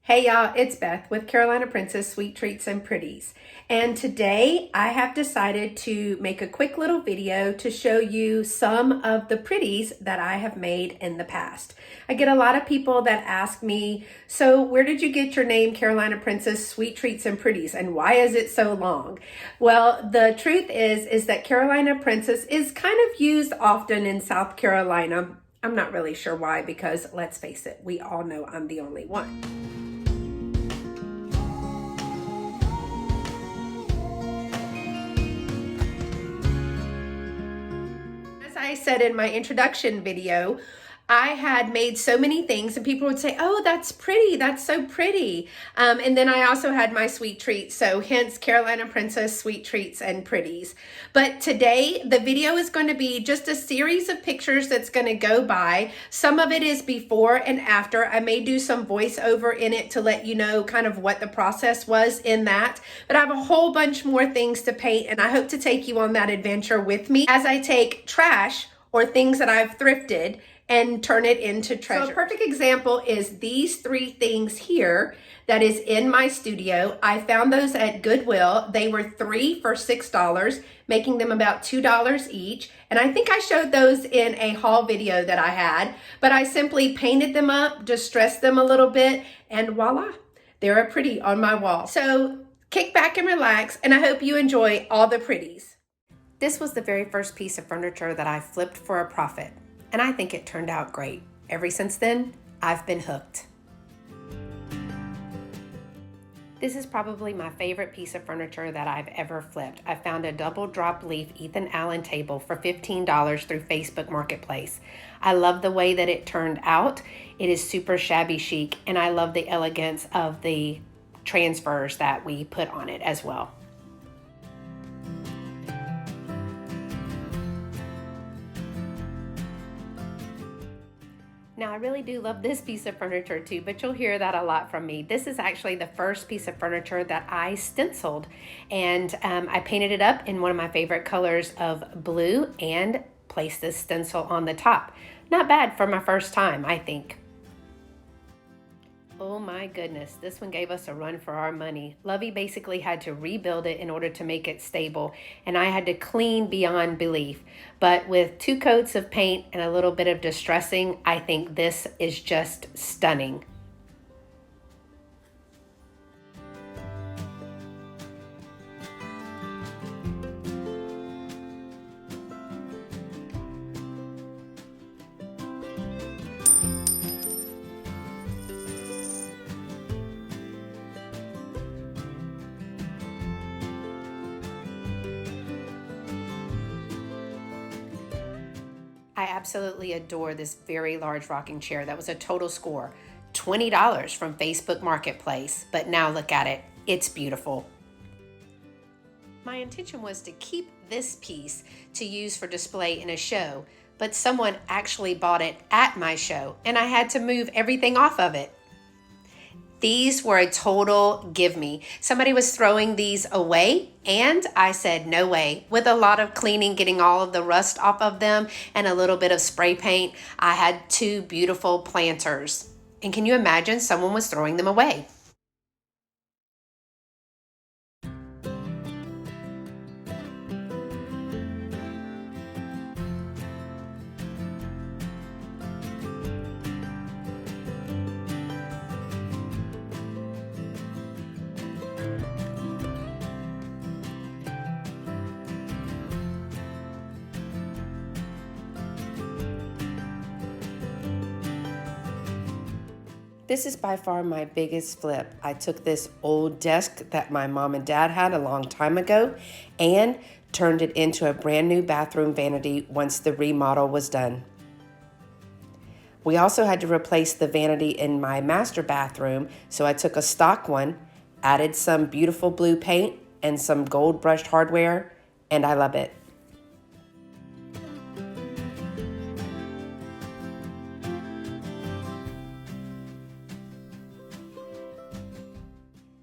Hey y'all, it's Beth with Carolina Princess Sweet Treats and Pretties. And today I have decided to make a quick little video to show you some of the pretties that I have made in the past. I get a lot of people that ask me, so where did you get your name Carolina Princess Sweet Treats and Pretties and why is it so long? Well, the truth is that Carolina Princess is kind of used often in South Carolina. I'm not really sure why, because let's face it, we all know I'm the only one. I said in my introduction video, I had made so many things and people would say, oh, that's pretty. That's so pretty. And then I also had my sweet treats. So hence Carolina Princess Sweet Treats and Pretties. But today the video is going to be just a series of pictures that's going to go by. Some of it is before and after. I may do some voiceover in it to let you know kind of what the process was in that. But I have a whole bunch more things to paint and I hope to take you on that adventure with me as I take trash or things that I've thrifted and turn it into treasure. So a perfect example is these three things here that is in my studio. I found those at Goodwill. They were 3 for $6, making them about $2 each. And I think I showed those in a haul video that I had, but I simply painted them up, distressed them a little bit, and voila, they're a pretty on my wall. So kick back and relax, and I hope you enjoy all the pretties. This was the very first piece of furniture that I flipped for a profit. And I think it turned out great. Ever since then, I've been hooked. This is probably my favorite piece of furniture that I've ever flipped. I found a double drop leaf Ethan Allen table for $15 through Facebook Marketplace. I love the way that it turned out. It is super shabby chic, and I love the elegance of the transfers that we put on it as well. Now, I really do love this piece of furniture too, but you'll hear that a lot from me. This is actually the first piece of furniture that I stenciled, and I painted it up in one of my favorite colors of blue and placed this stencil on the top. Not bad for my first time, I think. Oh my goodness, this one gave us a run for our money. Lovey basically had to rebuild it in order to make it stable, and I had to clean beyond belief. But with 2 coats of paint and a little bit of distressing, I think this is just stunning. I absolutely adore this very large rocking chair. That was a total score. $20 from Facebook Marketplace, but now look at it. It's beautiful. My intention was to keep this piece to use for display in a show, but someone actually bought it at my show and I had to move everything off of it. These were a total give me. Somebody was throwing these away and I said, no way. With a lot of cleaning, getting all of the rust off of them and a little bit of spray paint, I had 2 beautiful planters. And can you imagine someone was throwing them away? This is by far my biggest flip. I took this old desk that my mom and dad had a long time ago and turned it into a brand new bathroom vanity once the remodel was done. We also had to replace the vanity in my master bathroom, so I took a stock one, added some beautiful blue paint and some gold brushed hardware, and I love it.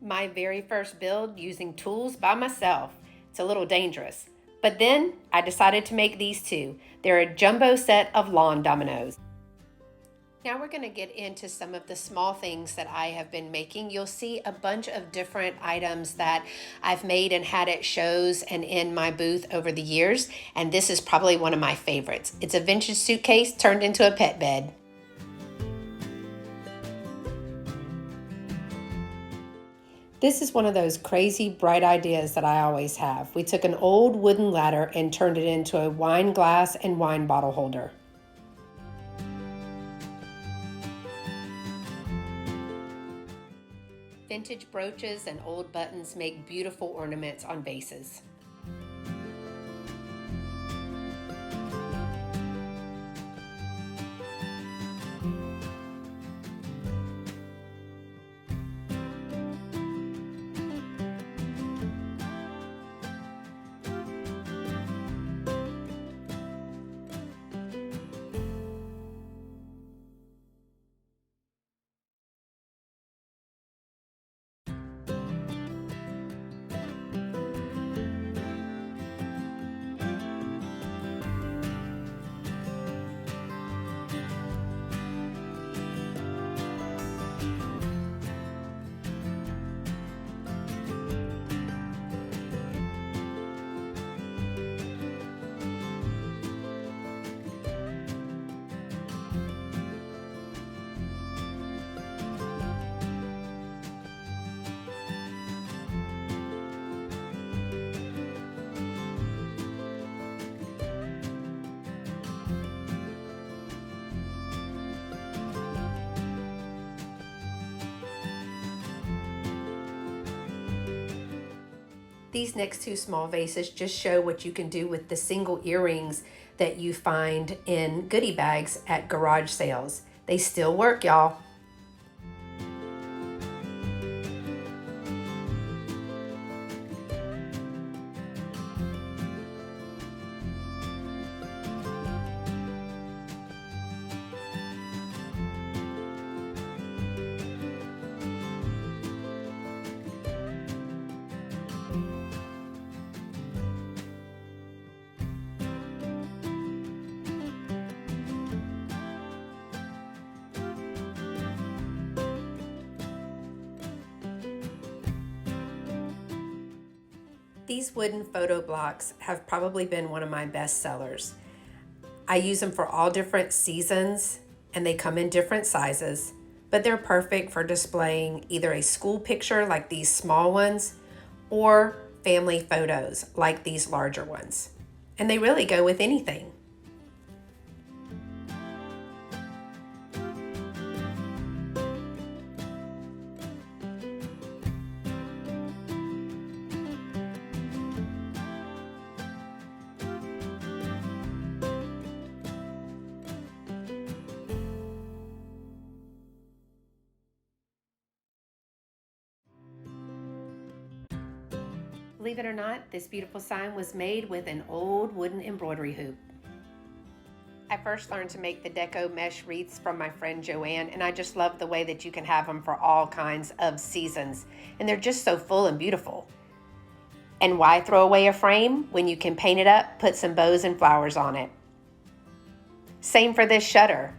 My very first build using tools by myself. It's a little dangerous. But then I decided to make these 2. They're a jumbo set of lawn dominoes. Now we're going to get into some of the small things that I have been making. You'll see a bunch of different items that I've made and had at shows and in my booth over the years, and this is probably one of my favorites. It's a vintage suitcase turned into a pet bed. This is one of those crazy bright ideas that I always have. We took an old wooden ladder and turned it into a wine glass and wine bottle holder. Vintage brooches and old buttons make beautiful ornaments on vases. These next two small vases just show what you can do with the single earrings that you find in goodie bags at garage sales. They still work, y'all. These wooden photo blocks have probably been one of my best sellers. I use them for all different seasons and they come in different sizes, but they're perfect for displaying either a school picture like these small ones or family photos like these larger ones. And they really go with anything. Believe it or not, this beautiful sign was made with an old wooden embroidery hoop. I first learned to make the deco mesh wreaths from my friend Joanne, and I just love the way that you can have them for all kinds of seasons. And they're just so full and beautiful. And why throw away a frame when you can paint it up, put some bows and flowers on it? Same for this shutter.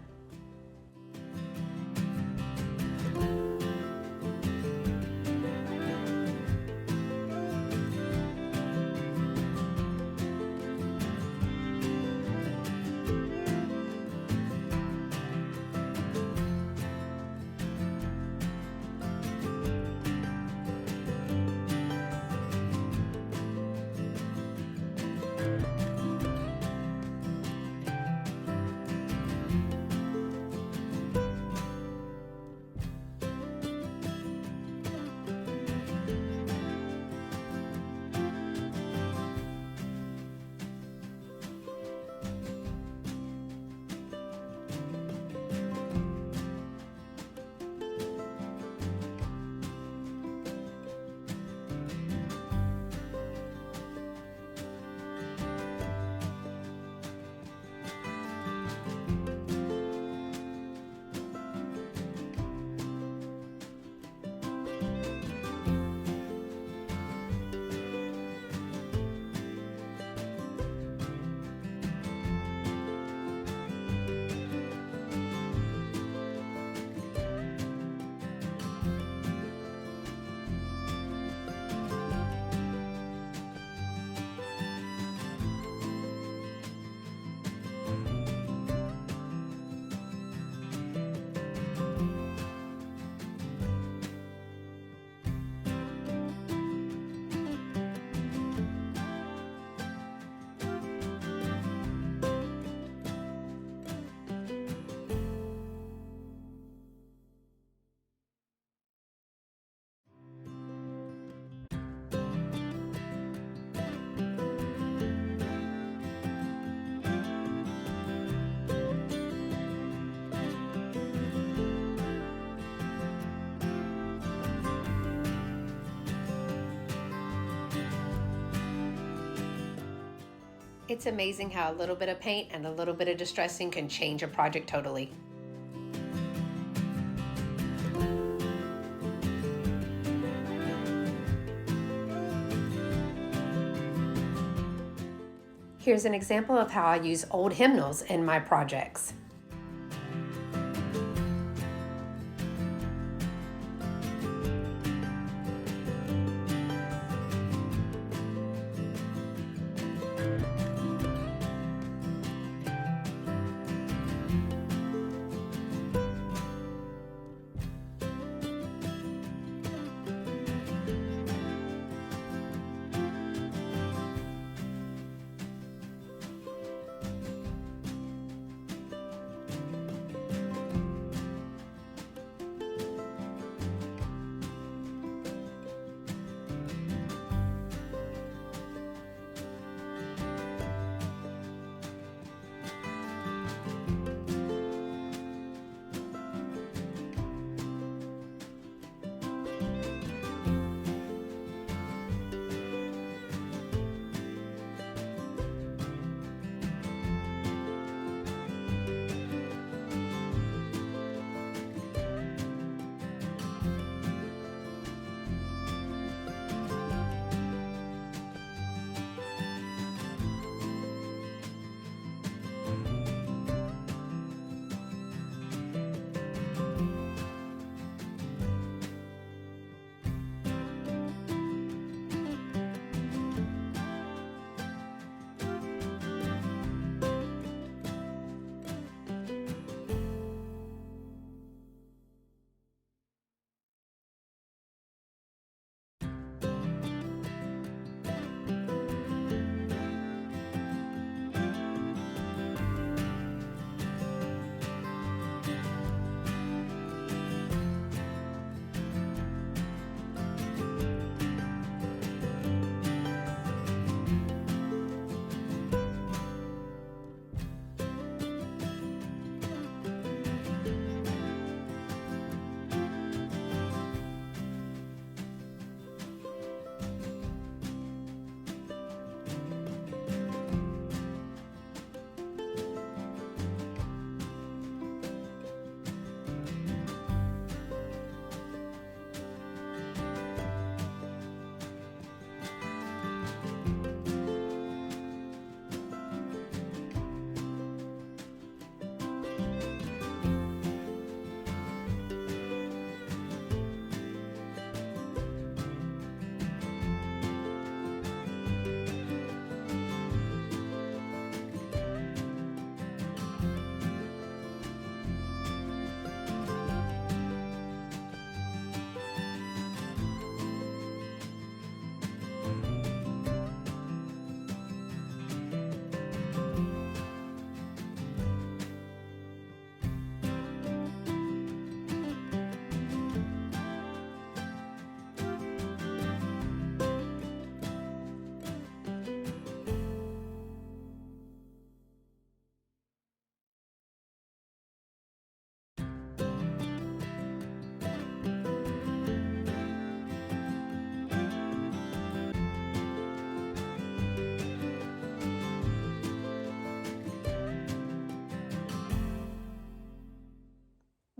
It's amazing how a little bit of paint and a little bit of distressing can change a project totally. Here's an example of how I use old hymnals in my projects.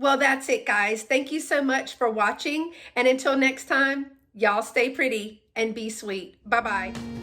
Well, that's it, guys. Thank you so much for watching. And until next time, y'all stay pretty and be sweet. Bye-bye.